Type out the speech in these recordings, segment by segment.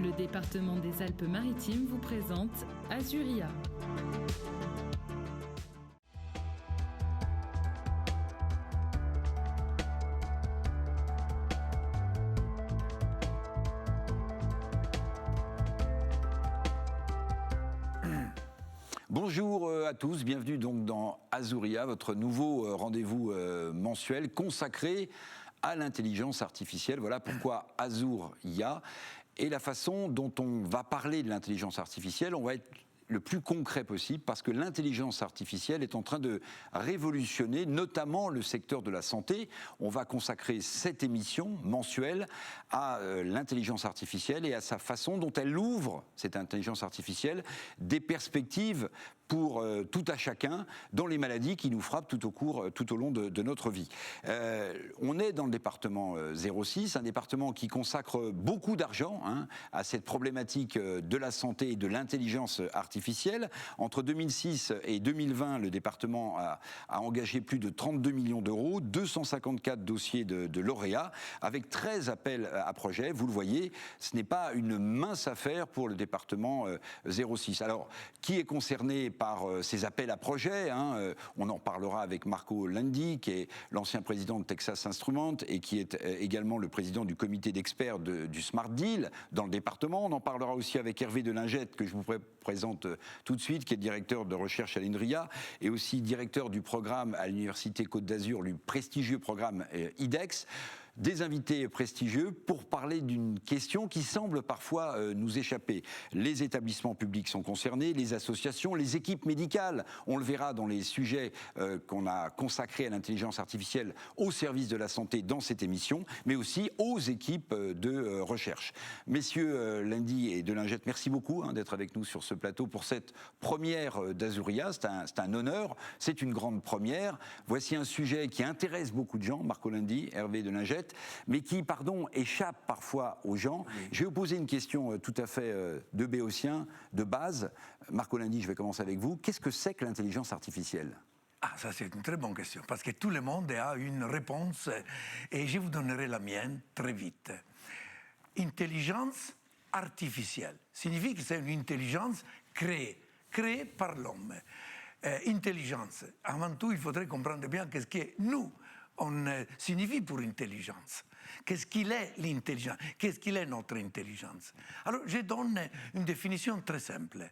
Le département des Alpes-Maritimes vous présente Azuria. Bonjour à tous, bienvenue donc dans Azuria, votre nouveau rendez-vous mensuel consacré à l'intelligence artificielle. Voilà pourquoi Azuria. Et la façon dont on va parler de l'intelligence artificielle, on va être le plus concret possible, parce que l'intelligence artificielle est en train de révolutionner, notamment le secteur de la santé. On va consacrer cette émission mensuelle à l'intelligence artificielle et à sa façon dont elle ouvre, cette intelligence artificielle, des perspectives pour tout à chacun dans les maladies qui nous frappent tout au long de notre vie. On est dans le département 06, un département qui consacre beaucoup d'argent à cette problématique de la santé et de l'intelligence artificielle. Entre 2006 et 2020, le département a engagé plus de 32 millions d'euros, 254 dossiers de lauréats, avec 13 appels à projets. Vous le voyez, ce n'est pas une mince affaire pour le département 06. Alors, qui est concerné par ces appels à projets, on en parlera avec Marco Landi, qui est l'ancien président de Texas Instruments et qui est également le président du comité d'experts du Smart Deal dans le département. On en parlera aussi avec Hervé Delingette, que je vous présente tout de suite, qui est directeur de recherche à l'INRIA et aussi directeur du programme à l'Université Côte d'Azur, le prestigieux programme IDEX. Des invités prestigieux pour parler d'une question qui semble parfois nous échapper. Les établissements publics sont concernés, les associations, les équipes médicales. On le verra dans les sujets qu'on a consacrés à l'intelligence artificielle au service de la santé dans cette émission, mais aussi aux équipes de recherche. Messieurs Landi et Delingette, merci beaucoup d'être avec nous sur ce plateau pour cette première d'Azuria. C'est un honneur, c'est une grande première. Voici un sujet qui intéresse beaucoup de gens, Marco Landi, Hervé Delingette, mais qui, échappe parfois aux gens. Je vais vous poser une question tout à fait de béotien, de base. Marco Landi, je vais commencer avec vous. Qu'est-ce que c'est que l'intelligence artificielle ? Ah, ça c'est une très bonne question, parce que tout le monde a une réponse, et je vous donnerai la mienne très vite. Intelligence artificielle signifie que c'est une intelligence créée par l'homme. Intelligence, avant tout, il faudrait comprendre bien qu'est-ce que nous, on signifie pour intelligence. Qu'est-ce qu'il est l'intelligence? Qu'est-ce qu'il est notre intelligence? Alors, je donne une définition très simple.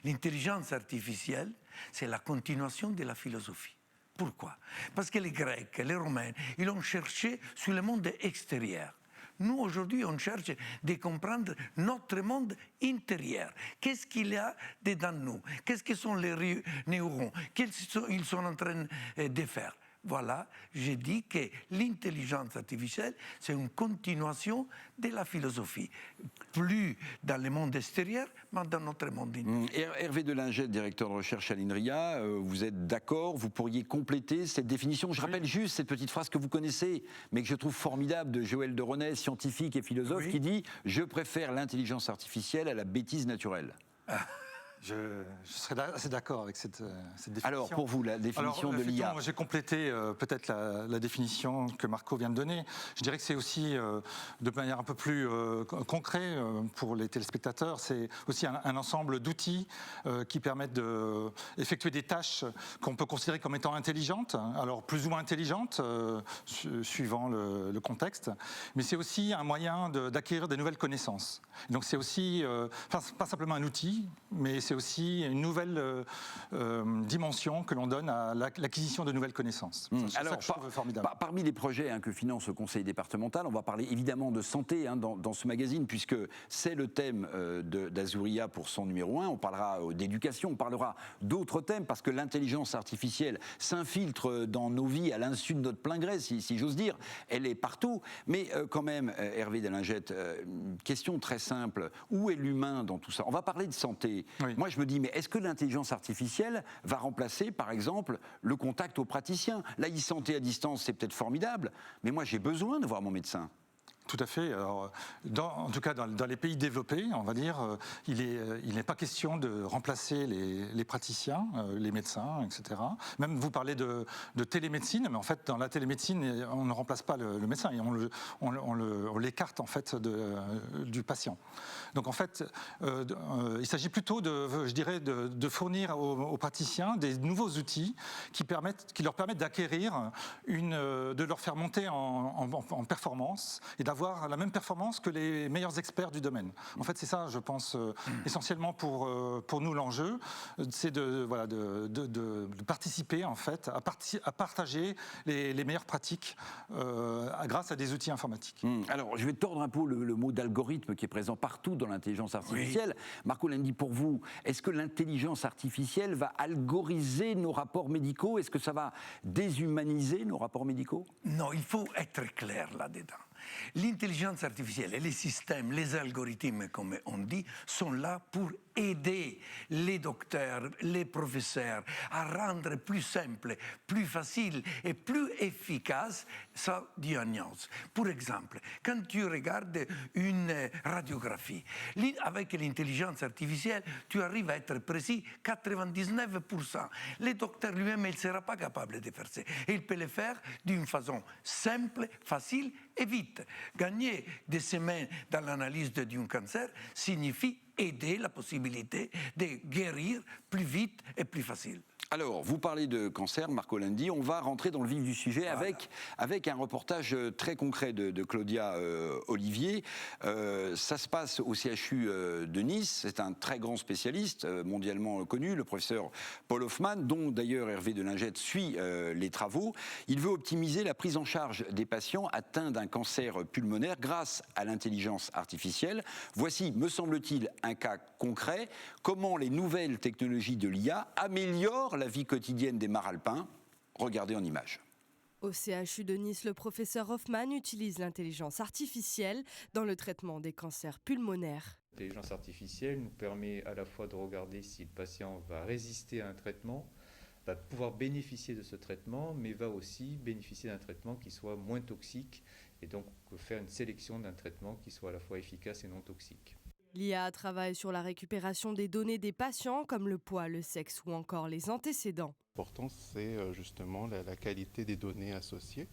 L'intelligence artificielle, c'est la continuation de la philosophie. Pourquoi? Parce que les Grecs, les Romains, ils ont cherché sur le monde extérieur. Nous, aujourd'hui, on cherche de comprendre notre monde intérieur. Qu'est-ce qu'il y a dedans nous? Qu'est-ce que sont les neurones? Qu'est-ce qu'ils sont en train de faire? Voilà, j'ai dit que l'intelligence artificielle, c'est une continuation de la philosophie. Plus dans le monde extérieur, mais dans notre monde intérieur. Hervé Delingette, directeur de recherche à l'INRIA, vous êtes d'accord? Vous pourriez compléter cette définition? Je rappelle juste cette petite phrase que vous connaissez, mais que je trouve formidable, de Joël de René, scientifique et philosophe, qui dit « Je préfère l'intelligence artificielle à la bêtise naturelle ». Je serais assez d'accord avec cette définition. Alors, pour vous, la définition de l'IA? J'ai complété peut-être la définition que Marco vient de donner. Je dirais que c'est aussi, de manière un peu plus concrète pour les téléspectateurs, c'est aussi un ensemble d'outils qui permettent d'effectuer des tâches qu'on peut considérer comme étant intelligentes, alors plus ou moins intelligentes, suivant le contexte, mais c'est aussi un moyen d'acquérir des nouvelles connaissances. Donc c'est aussi, pas simplement un outil, mais c'est aussi une nouvelle dimension que l'on donne à l'acquisition de nouvelles connaissances. Alors, ça, je trouve formidable. Parmi les projets que finance le Conseil départemental, on va parler évidemment de santé dans ce magazine, puisque c'est le thème d'Azuria pour son numéro 1. On parlera d'éducation, on parlera d'autres thèmes, parce que l'intelligence artificielle s'infiltre dans nos vies à l'insu de notre plein gré, si j'ose dire. Elle est partout. Mais quand même, Hervé Delingette, une question très simple. Où est l'humain dans tout ça? On va parler de santé. Oui. Moi, je me dis, mais est-ce que l'intelligence artificielle va remplacer, par exemple, le contact au praticien? La e-santé à distance, c'est peut-être formidable, mais moi, j'ai besoin de voir mon médecin. Tout à fait. Alors, en tout cas, dans les pays développés, on va dire, il n'est pas question de remplacer les praticiens, les médecins, etc. Même vous parlez de télémédecine, mais en fait, dans la télémédecine, on ne remplace pas le médecin et on l'écarte en fait du patient. Donc en fait, il s'agit plutôt de fournir aux praticiens des nouveaux outils qui leur permettent d'acquérir de leur faire monter en performance et d'avoir la même performance que les meilleurs experts du domaine. En fait, c'est ça, je pense, essentiellement pour nous l'enjeu, c'est de participer en fait à partager les meilleures pratiques grâce à des outils informatiques. Alors, je vais tordre un peu le mot d'algorithme qui est présent partout dans l'intelligence artificielle. Oui. Marco Landi, pour vous, est-ce que l'intelligence artificielle va algoriser nos rapports médicaux? Est-ce que ça va déshumaniser nos rapports médicaux? Non, il faut être clair là-dedans. L'intelligence artificielle et les systèmes, les algorithmes, comme on dit, sont là pour aider les docteurs, les professeurs à rendre plus simple, plus facile et plus efficace sa diagnose. Pour exemple, quand tu regardes une radiographie, avec l'intelligence artificielle, tu arrives à être précis 99%. Le docteur lui-même, il ne sera pas capable de faire ça. Et il peut le faire d'une façon simple, facile et vite. Gagner des semaines dans l'analyse d'un cancer signifie aider la possibilité de guérir plus vite et plus facile. Alors, vous parlez de cancer, Marco Landi, on va rentrer dans le vif du sujet avec un reportage très concret de Claudia Olivier. Ça se passe au CHU de Nice, c'est un très grand spécialiste mondialement connu, le professeur Paul Hoffman, dont d'ailleurs Hervé de Lingette suit les travaux. Il veut optimiser la prise en charge des patients atteints d'un cancer pulmonaire grâce à l'intelligence artificielle. Voici, me semble-t-il, un cas concret, comment les nouvelles technologies de l'IA améliorent la vie quotidienne des maralpins. Regardez en images. Au CHU de Nice, le professeur Hoffman utilise l'intelligence artificielle dans le traitement des cancers pulmonaires. L'intelligence artificielle nous permet à la fois de regarder si le patient va résister à un traitement, va pouvoir bénéficier de ce traitement, mais va aussi bénéficier d'un traitement qui soit moins toxique et donc faire une sélection d'un traitement qui soit à la fois efficace et non toxique. L'IA travaille sur la récupération des données des patients comme le poids, le sexe ou encore les antécédents. L'important, c'est justement la qualité des données associées.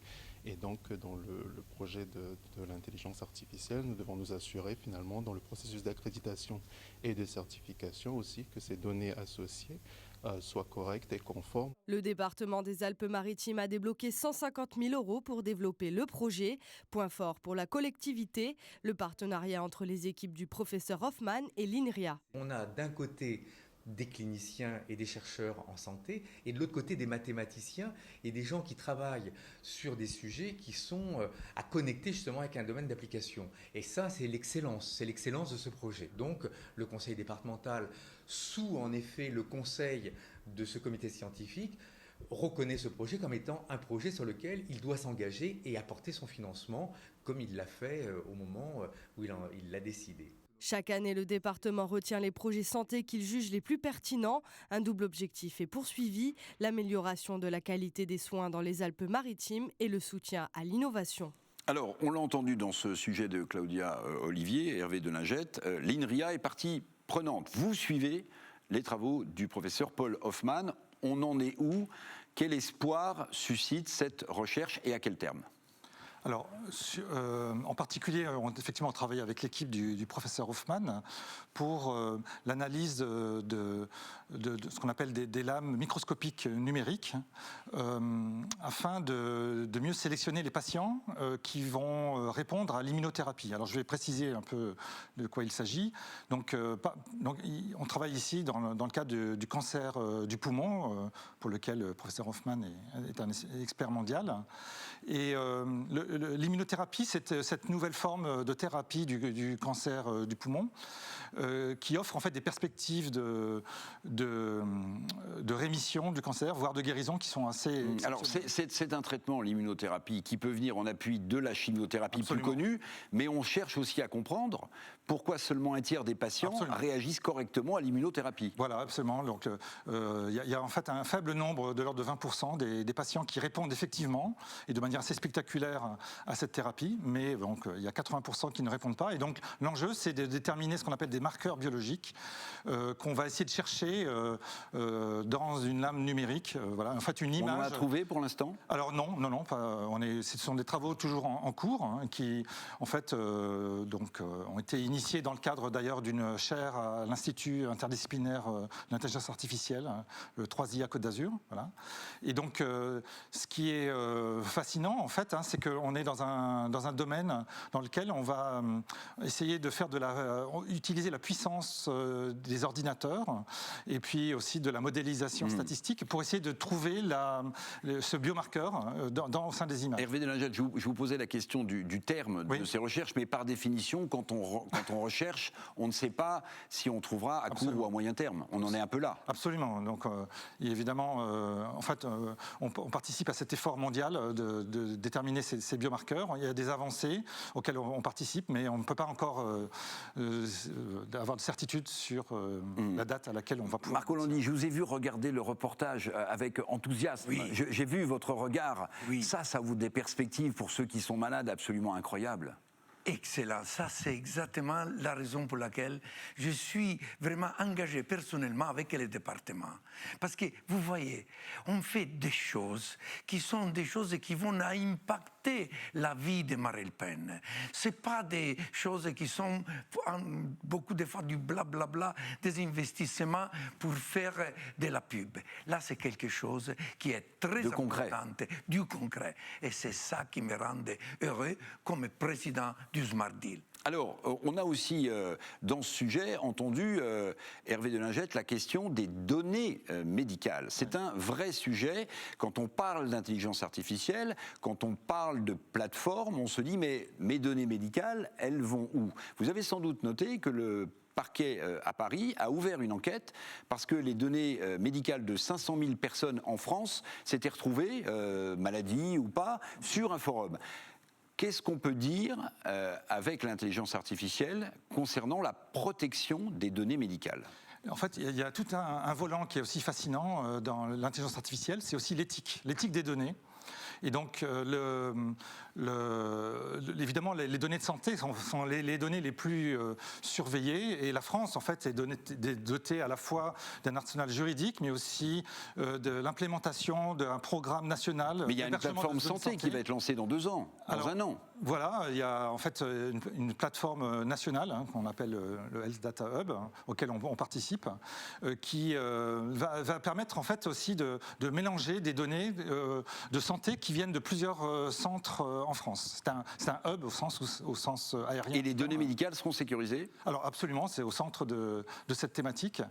Et donc, dans le projet de l'intelligence artificielle, nous devons nous assurer finalement dans le processus d'accréditation et de certification aussi que ces données associées soient correctes et conformes. Le département des Alpes-Maritimes a débloqué 150 000 € pour développer le projet. Point fort pour la collectivité, le partenariat entre les équipes du professeur Hoffman et l'INRIA. On a d'un côté des cliniciens et des chercheurs en santé, et de l'autre côté des mathématiciens et des gens qui travaillent sur des sujets qui sont à connecter justement avec un domaine d'application. Et ça, c'est l'excellence de ce projet. Donc, le conseil départemental, sous en effet le conseil de ce comité scientifique, reconnaît ce projet comme étant un projet sur lequel il doit s'engager et apporter son financement, comme il l'a fait au moment où il l'a décidé. Chaque année, le département retient les projets santé qu'il juge les plus pertinents. Un double objectif est poursuivi, l'amélioration de la qualité des soins dans les Alpes-Maritimes et le soutien à l'innovation. Alors, on l'a entendu dans ce sujet de Claudia Olivier, Hervé de Lingette, l'INRIA est partie prenante. Vous suivez les travaux du professeur Paul Hoffman. On en est où? Quel espoir suscite cette recherche et à quel terme? Alors, en particulier, on a effectivement travaillé avec l'équipe du professeur Hoffman pour l'analyse de ce qu'on appelle des lames microscopiques numériques afin de mieux sélectionner les patients qui vont répondre à l'immunothérapie. Alors, je vais préciser un peu de quoi il s'agit. Donc, on travaille ici dans le cadre du cancer du poumon, pour lequel le professeur Hoffman est un expert mondial. Et l'immunothérapie, c'est cette nouvelle forme de thérapie du cancer du poumon qui offre en fait des perspectives de rémission du cancer, voire de guérison qui sont assez... Alors c'est un traitement, l'immunothérapie, qui peut venir en appui de la chimiothérapie Absolument. plus connue, mais on cherche aussi à comprendre pourquoi seulement un tiers des patients Absolument. réagissent correctement à l'immunothérapie. Voilà, absolument. Donc, y a en fait un faible nombre, de l'ordre de 20% des patients qui répondent effectivement et de manière assez spectaculaire à cette thérapie, mais donc, il y a 80% qui ne répondent pas. Et donc l'enjeu, c'est de déterminer ce qu'on appelle des marqueurs biologiques qu'on va essayer de chercher dans une lame numérique. Voilà, en fait, une image. On en a trouvé pour l'instant? Alors non, ce sont des travaux toujours en cours qui, en fait, ont été initiés dans le cadre d'ailleurs d'une chaire à l'Institut interdisciplinaire de l'intelligence artificielle, le 3IA Côte d'Azur. Voilà. Et donc, ce qui est fascinant, en fait, c'est qu'on est dans un domaine dans lequel on va essayer de faire utiliser la puissance des ordinateurs et puis aussi de la modélisation statistique pour essayer de trouver ce biomarqueur au sein des images. Hervé de Lingette, je vous posais la question du terme de ces recherches, mais par définition, quand on recherche, on ne sait pas si on trouvera à court ou à moyen terme. On en est un peu là. Absolument. Donc, évidemment, en fait, on participe à cet effort mondial de déterminer ces biomarqueurs. Il y a des avancées auxquelles on participe, mais on ne peut pas encore avoir de certitude sur la date à laquelle on va pouvoir. Marco Landi, je vous ai vu regarder le reportage avec enthousiasme. Oui. J'ai vu votre regard. Oui. Ça ouvre des perspectives pour ceux qui sont malades absolument incroyables. Excellent, ça c'est exactement la raison pour laquelle je suis vraiment engagé personnellement avec les départements. Parce que vous voyez, on fait des choses qui sont des choses qui vont impacter la vie de Marine Le Pen. Ce n'est pas des choses qui sont beaucoup de fois du blablabla, des investissements pour faire de la pub. Là c'est quelque chose qui est très important, du concret. Et c'est ça qui me rend heureux comme président du Smart Deal. Alors, on a aussi, dans ce sujet, entendu, Hervé de Lingette, la question des données médicales. C'est un vrai sujet. Quand on parle d'intelligence artificielle, quand on parle de plateforme, on se dit, mais mes données médicales, elles vont où? Vous avez sans doute noté que le parquet à Paris a ouvert une enquête parce que les données médicales de 500 000 personnes en France s'étaient retrouvées, maladie ou pas, sur un forum. Qu'est-ce qu'on peut dire avec l'intelligence artificielle concernant la protection des données médicales ? En fait, il y a tout un volant qui est aussi fascinant dans l'intelligence artificielle, c'est aussi l'éthique des données. Et donc, évidemment, les données de santé sont les données les plus surveillées. Et la France, en fait, est dotée à la fois d'un arsenal juridique, mais aussi de l'implémentation d'un programme national. Mais il y a une plateforme santé qui va être lancée dans 2 ans, dans 1 an. Voilà, il y a en fait une plateforme nationale qu'on appelle le Health Data Hub, auquel on participe, qui va permettre en fait aussi de mélanger des données de santé qui viennent de plusieurs centres en France. C'est un hub au sens aérien. Et les données médicales seront sécurisées ? Alors absolument, c'est au centre de cette thématique.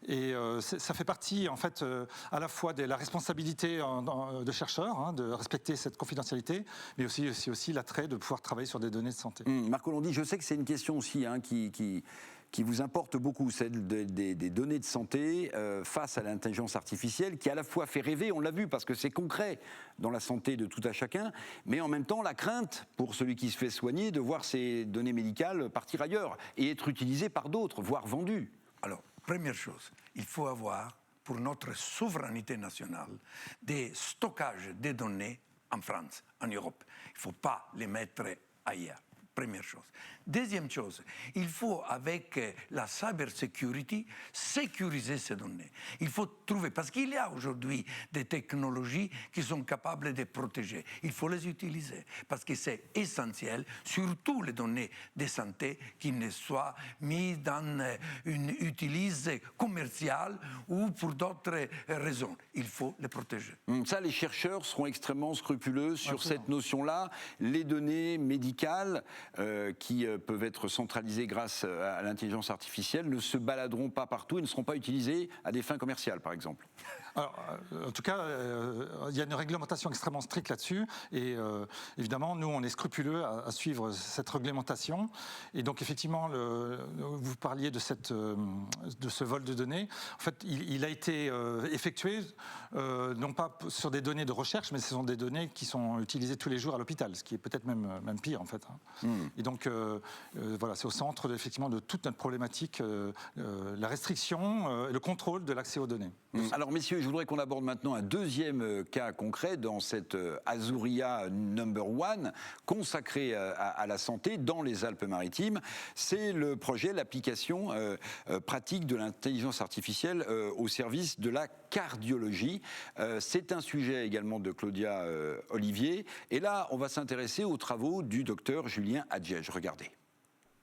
Et ça fait partie en fait à la fois de la responsabilité de chercheurs, de respecter cette confidentialité, mais aussi l'attrait de pouvoir travailler sur des données de santé. Marco Landi, je sais que c'est une question aussi qui vous importe beaucoup, celle des données de santé face à l'intelligence artificielle, qui à la fois fait rêver, on l'a vu, parce que c'est concret dans la santé de tout à chacun, mais en même temps la crainte pour celui qui se fait soigner de voir ces données médicales partir ailleurs et être utilisées par d'autres, voire vendues. Alors, première chose, il faut avoir, pour notre souveraineté nationale, des stockages des données en France, en Europe. Il ne faut pas les mettre ailleurs. Première chose. Deuxième chose, il faut, avec la cybersecurity, sécuriser ces données. Il faut trouver, parce qu'il y a aujourd'hui des technologies qui sont capables de protéger. Il faut les utiliser, parce que c'est essentiel, surtout les données de santé, qui ne soient mises dans une utilise commerciale ou pour d'autres raisons. Il faut les protéger. Ça, les chercheurs seront extrêmement scrupuleux sur cette notion-là. Les données médicales qui peuvent être centralisées grâce à l'intelligence artificielle ne se baladeront pas partout et ne seront pas utilisées à des fins commerciales, par exemple. Alors, en tout cas, il y a une réglementation extrêmement stricte là-dessus et évidemment, nous, on est scrupuleux à suivre cette réglementation. Et donc, effectivement, vous parliez de ce vol de données. En fait, il a été effectué non pas sur des données de recherche, mais ce sont des données qui sont utilisées tous les jours à l'hôpital, ce qui est peut-être même pire, en fait. Et donc, voilà, c'est au centre, effectivement, de toute notre problématique, la restriction et le contrôle de l'accès aux données. Alors, messieurs, je voudrais qu'on aborde maintenant un deuxième cas concret dans cette Azuria No.1 consacrée à la santé dans les Alpes-Maritimes. C'est le projet, l'application pratique de l'intelligence artificielle au service de la cardiologie. C'est un sujet également de Claudia Olivier. Et là, on va s'intéresser aux travaux du docteur Julien Adjège. Regardez.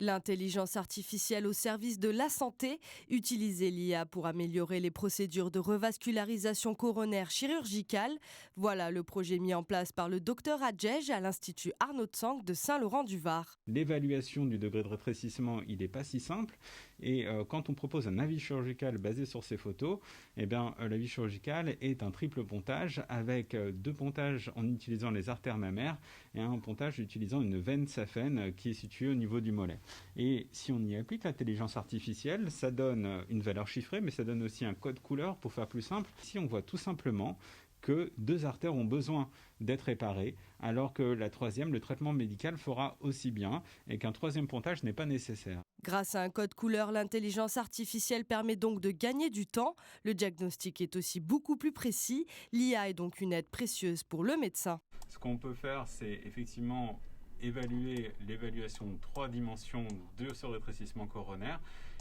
L'intelligence artificielle au service de la santé, utiliser l'IA pour améliorer les procédures de revascularisation coronaire chirurgicale. Voilà le projet mis en place par le docteur Adjège à l'Institut Arnaud Tsang de Saint-Laurent-du-Var. L'évaluation du degré de rétrécissement, il n'est pas si simple. Et quand on propose un avis chirurgical basé sur ces photos, eh bien, l'avis chirurgical est un triple pontage avec 2 pontages en utilisant les artères mammaires et un pontage utilisant une veine saphène qui est située au niveau du mollet. Et si on y applique l'intelligence artificielle, ça donne une valeur chiffrée, mais ça donne aussi un code couleur pour faire plus simple. Ici, on voit tout simplement que 2 artères ont besoin d'être réparées, alors que la troisième, le traitement médical fera aussi bien et qu'un troisième pontage n'est pas nécessaire. Grâce à un code couleur, l'intelligence artificielle permet donc de gagner du temps. Le diagnostic est aussi beaucoup plus précis. L'IA est donc une aide précieuse pour le médecin. Ce qu'on peut faire, c'est effectivement évaluer l'évaluation 3 dimensions de ce rétrécissement coronaire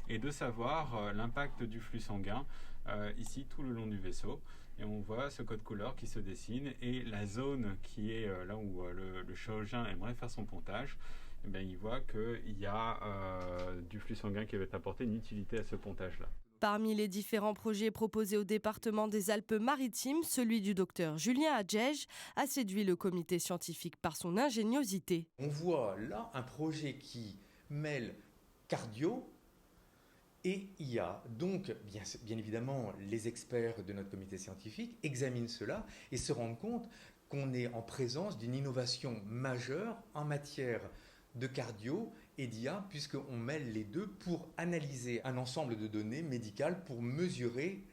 et de savoir l'impact du flux sanguin ici tout le long du vaisseau. Et on voit ce code couleur qui se dessine et la zone qui est là où le chirurgien aimerait faire son pontage, eh bien, il voit qu'il y a du flux sanguin qui va apporter une utilité à ce pontage-là. Parmi les différents projets proposés au département des Alpes-Maritimes, celui du docteur Julien Adjège a séduit le comité scientifique par son ingéniosité. On voit là un projet qui mêle cardio et IA. Donc, bien évidemment, les experts de notre comité scientifique examinent cela et se rendent compte qu'on est en présence d'une innovation majeure en matière de cardio et d'IA, puisqu'on mêle les deux pour analyser un ensemble de données médicales pour mesurer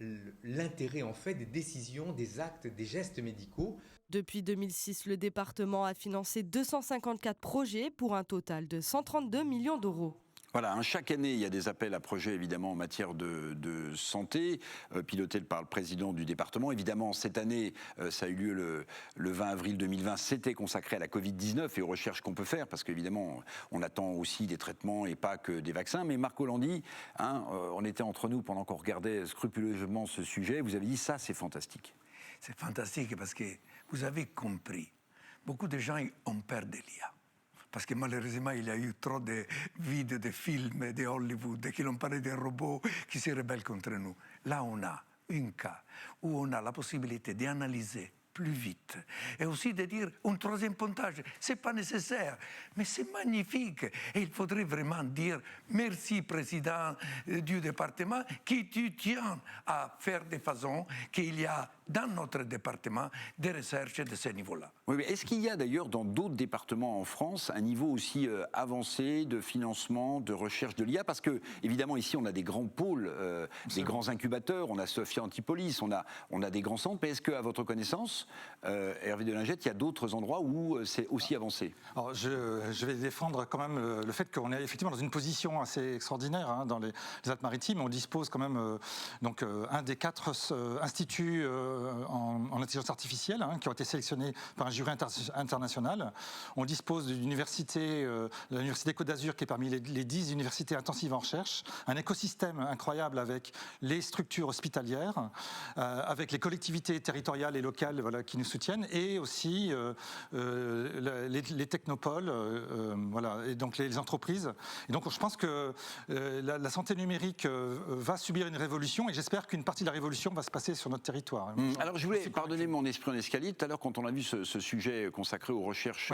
l'intérêt en fait des décisions, des actes, des gestes médicaux. Depuis 2006, le département a financé 254 projets pour un total de 132 millions d'euros. Voilà, chaque année, il y a des appels à projets, évidemment, en matière de santé, pilotés par le président du département. Évidemment, cette année, ça a eu lieu le 20 avril 2020, c'était consacré à la Covid-19 et aux recherches qu'on peut faire, parce qu'évidemment, on attend aussi des traitements et pas que des vaccins. Mais Marco Landi, on était entre nous pendant qu'on regardait scrupuleusement ce sujet, vous avez dit, ça, c'est fantastique. C'est fantastique parce que vous avez compris, beaucoup de gens ont peur de l'IA. Parce que malheureusement, il y a eu trop de vidéos, de films de Hollywood qui ont parlé des robots qui se rebellent contre nous. Là, on a un cas où on a la possibilité d'analyser plus vite et aussi de dire un troisième pontage, c'est pas nécessaire, mais c'est magnifique. Et il faudrait vraiment dire merci, président du département, qui tu tiens à faire de façon qu'il y a dans notre département des recherches de ce niveau-là. Oui, mais est-ce qu'il y a d'ailleurs dans d'autres départements en France un niveau aussi avancé de financement, de recherche de l'IA? Parce que, évidemment, ici, on a des grands pôles, des grands incubateurs, on a Sophia Antipolis, on a des grands centres, mais est-ce qu'à votre connaissance, Hervé Delingette, il y a d'autres endroits où c'est aussi avancé? Alors, je vais défendre quand même le fait qu'on est effectivement dans une position assez extraordinaire dans les Alpes-Maritimes. On dispose quand même un des 4 instituts en intelligence artificielle qui ont été sélectionnés par un jury international. On dispose d'une université, l'université Côte d'Azur, qui est parmi les 10 universités intensives en recherche, un écosystème incroyable avec les structures hospitalières, avec les collectivités territoriales et locales qui nous soutiennent, et aussi les technopoles, et donc les entreprises. Et donc je pense que la santé numérique va subir une révolution, et j'espère qu'une partie de la révolution va se passer sur notre territoire. Alors je voulais pardonner mon esprit en escalier. Tout à l'heure, quand on a vu ce sujet consacré aux recherches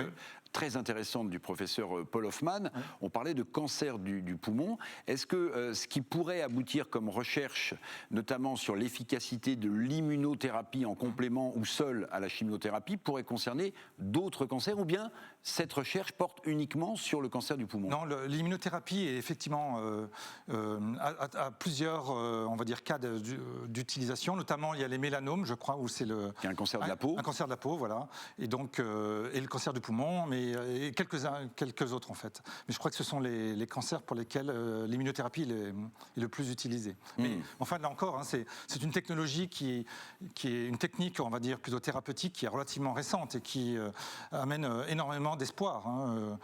très intéressantes du professeur Paul Hoffman, on parlait de cancer du poumon. Est-ce que ce qui pourrait aboutir comme recherche, notamment sur l'efficacité de l'immunothérapie en complément ou seul à la chimiothérapie, pourrait concerner d'autres cancers, ou bien cette recherche porte uniquement sur le cancer du poumon? Non, l'immunothérapie est effectivement à plusieurs on va dire, cas d'utilisation. Notamment, il y a les mélanomes mélanome, je crois, où c'est le... Qui est un cancer de la peau. Un cancer de la peau, voilà. Et donc, et le cancer du poumon, mais et quelques autres, en fait. Mais je crois que ce sont les cancers pour lesquels l'immunothérapie est le plus utilisée. Mais enfin, là encore, hein, c'est une technologie qui est une technique, on va dire, plutôt thérapeutique, qui est relativement récente et qui amène énormément d'espoir, hein,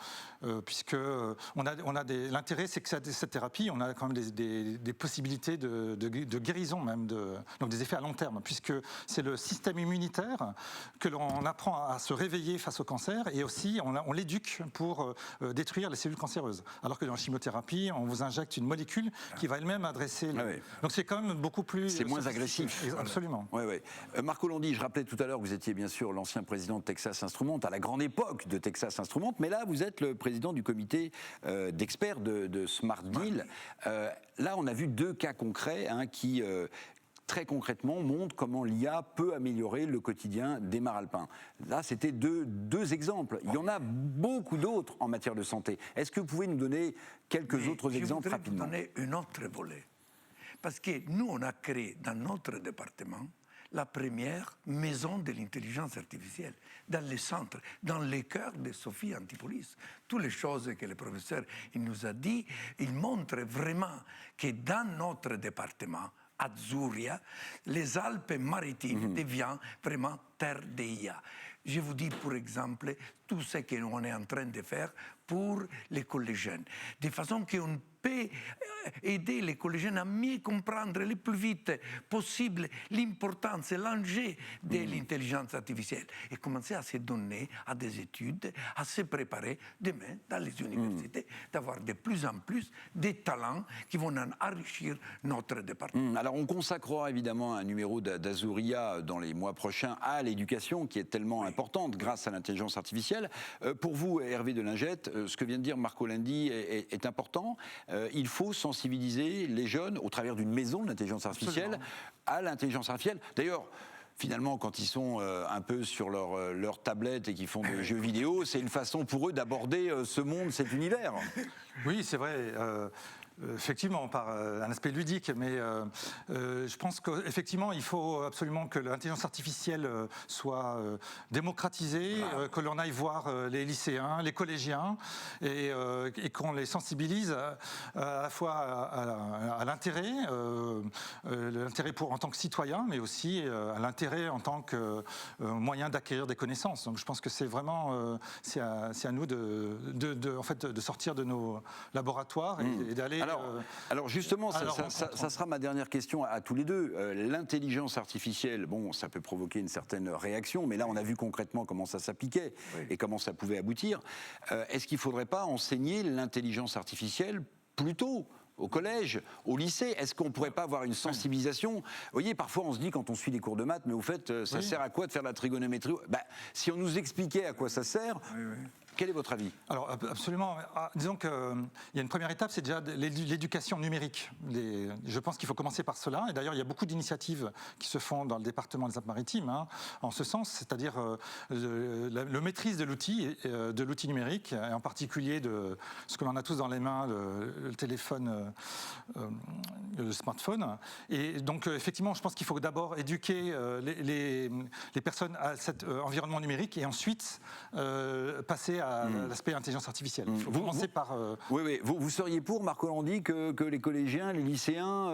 puisque l'intérêt, c'est que cette thérapie, on a quand même des possibilités de guérison même, donc des effets à long terme, puisque c'est le système immunitaire que l'on apprend à se réveiller face au cancer, et aussi on l'éduque pour détruire les cellules cancéreuses. Alors que dans la chimiothérapie, on vous injecte une molécule qui va elle-même adresser... Donc c'est quand même beaucoup plus... C'est moins agressif. Absolument. Ouais. Marco Landi, je rappelais tout à l'heure que vous étiez bien sûr l'ancien président de Texas Instruments, à la grande époque de Texas Instruments, mais là vous êtes le président du comité d'experts de Smart Deal. Là on a vu 2 cas concrets qui... très concrètement, montre comment l'IA peut améliorer le quotidien des maralpins. Là, c'était deux exemples. Il y en a beaucoup d'autres en matière de santé. Est-ce que vous pouvez nous donner quelques autres exemples rapidement ? Je voudrais vous donner un autre volet. Parce que nous, on a créé dans notre département la première maison de l'intelligence artificielle dans les centres, dans les cœurs de Sophie Antipolis. Toutes les choses que le professeur il nous a dit, il montre vraiment que dans notre département, Azuria, les Alpes-Maritimes deviennent vraiment terre d'IA. Je vous dis, pour exemple, tout ce qu'on est en train de faire pour les collégiens, de façon qu'on peut aider les collégiens à mieux comprendre le plus vite possible l'importance et l'enjeu de l'intelligence artificielle et commencer à se donner à des études, à se préparer demain dans les universités, d'avoir de plus en plus de talents qui vont enrichir notre département. Alors on consacrera évidemment un numéro d'Azuria dans les mois prochains à l'éducation qui est tellement importante grâce à l'intelligence artificielle. Pour vous, Hervé Delingette, ce que vient de dire Marco Landi est important. Il faut sensibiliser les jeunes au travers d'une maison de l'intelligence artificielle à l'intelligence artificielle. D'ailleurs, finalement, quand ils sont un peu sur leur tablette et qu'ils font des jeux vidéo, c'est une façon pour eux d'aborder ce monde, cet univers. Oui, c'est vrai. Effectivement, par un aspect ludique, mais je pense qu'effectivement, il faut absolument que l'intelligence artificielle soit démocratisée, que l'on aille voir les lycéens, les collégiens, et qu'on les sensibilise à la fois à l'intérêt, l'intérêt en tant que citoyen, mais aussi à l'intérêt en tant que moyen d'acquérir des connaissances. Donc je pense que c'est vraiment c'est à nous en fait, de sortir de nos laboratoires et d'aller... Alors justement, ça sera ma dernière question à tous les deux. L'intelligence artificielle, bon, ça peut provoquer une certaine réaction, mais là on a vu concrètement comment ça s'appliquait et comment ça pouvait aboutir. Est-ce qu'il ne faudrait pas enseigner l'intelligence artificielle plus tôt ? Au collège, au lycée, est-ce qu'on ne pourrait pas avoir une sensibilisation ? Vous voyez, parfois on se dit quand on suit les cours de maths, mais au fait, ça sert à quoi de faire de la trigonométrie ? Si on nous expliquait à quoi ça sert... Quel est votre avis ? Alors absolument. Disons qu'il y a une première étape, c'est déjà l'éducation numérique. Je pense qu'il faut commencer par cela. Et d'ailleurs, il y a beaucoup d'initiatives qui se font dans le département des Alpes-Maritimes en ce sens, c'est-à-dire le maîtrise de l'outil numérique, et en particulier de ce que l'on a tous dans les mains, le téléphone, le smartphone. Et donc effectivement, je pense qu'il faut d'abord éduquer les personnes à cet environnement numérique et ensuite passer à l'aspect intelligence artificielle. Il faut commencer par... Oui. Vous seriez pour, Marco Landi, que les collégiens, les lycéens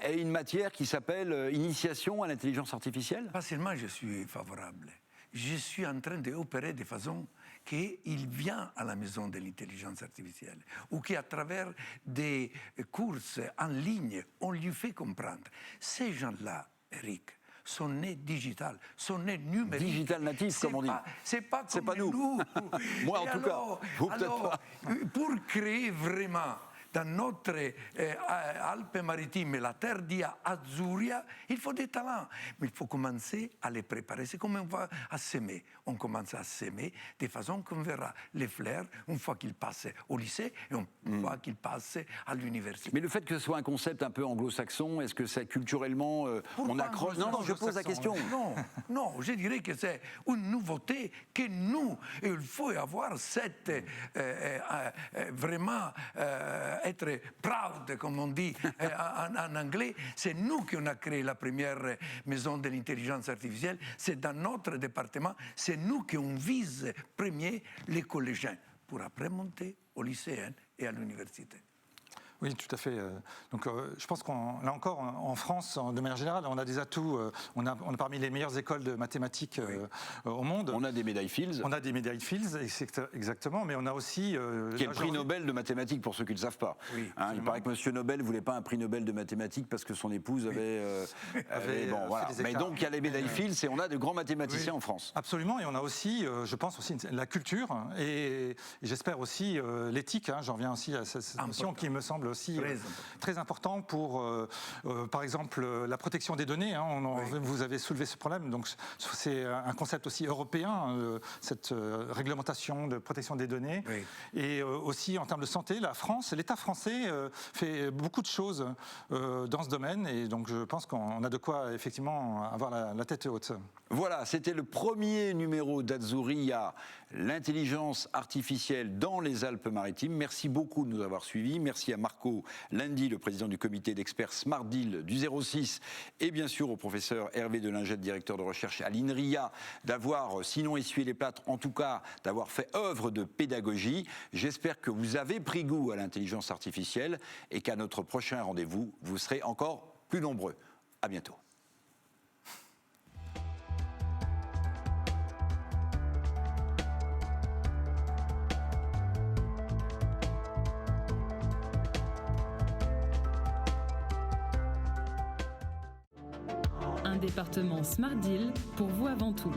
aient une matière qui s'appelle initiation à l'intelligence artificielle ? Facilement, je suis favorable. Je suis en train d'opérer de façon qu'il vient à la maison de l'intelligence artificielle ou qu'à travers des courses en ligne, on lui fait comprendre. Ces gens-là, Eric, sont nés digital, sont nés numériques. Digital natif, comme on dit. C'est pas nous. Moi, en tout cas. Alors, pour créer vraiment dans notre Alpes-Maritimes, la terre d'IA Azuria, il faut des talents. Mais il faut commencer à les préparer. C'est comme on va à semer. On commence à semer de façon qu'on verra les fleurs une fois qu'ils passent au lycée et une fois qu'ils passent à l'université. Mais le fait que ce soit un concept un peu anglo-saxon, est-ce que c'est culturellement on accroche ? Non, je pose la question. Non, je dirais que c'est une nouveauté que nous, il faut avoir cette vraiment être proud, comme on dit en anglais. C'est nous qui avons créé la première maison de l'intelligence artificielle. C'est dans notre département. C'est nous qui on vise premier les collégiens pour après monter au lycéen et à l'université. Oui, tout à fait. Donc, je pense là encore, en France, de manière générale, on a des atouts. On a parmi les meilleures écoles de mathématiques au monde. On a des médailles Fields. On a des médailles Fields, exactement, mais on a aussi... qui est le prix Nobel de mathématiques, pour ceux qui ne le savent pas. Oui, il paraît que M. Nobel ne voulait pas un prix Nobel de mathématiques parce que son épouse avait bon, voilà. Mais donc, il y a les médailles Fields et on a de grands mathématiciens en France. Absolument, et on a aussi, je pense aussi, la culture et j'espère aussi l'éthique. J'en reviens aussi à cette notion qui me semble aussi très important pour, par exemple, la protection des données. Vous avez soulevé ce problème, donc c'est un concept aussi européen, cette réglementation de protection des données. Oui. Et aussi en termes de santé, l'État français fait beaucoup de choses dans ce domaine, et donc je pense qu'on a de quoi effectivement avoir la tête haute. Voilà, c'était le premier numéro d'Azuria, l'intelligence artificielle dans les Alpes-Maritimes. Merci beaucoup de nous avoir suivis. Merci à Marco Landi, le président du comité d'experts Smart Deal du 06, et bien sûr au professeur Hervé Delingette, directeur de recherche à l'INRIA, d'avoir, sinon essuyé les plâtres, en tout cas d'avoir fait œuvre de pédagogie. J'espère que vous avez pris goût à l'intelligence artificielle et qu'à notre prochain rendez-vous, vous serez encore plus nombreux. À bientôt. Un département Smart Deal pour vous avant tout.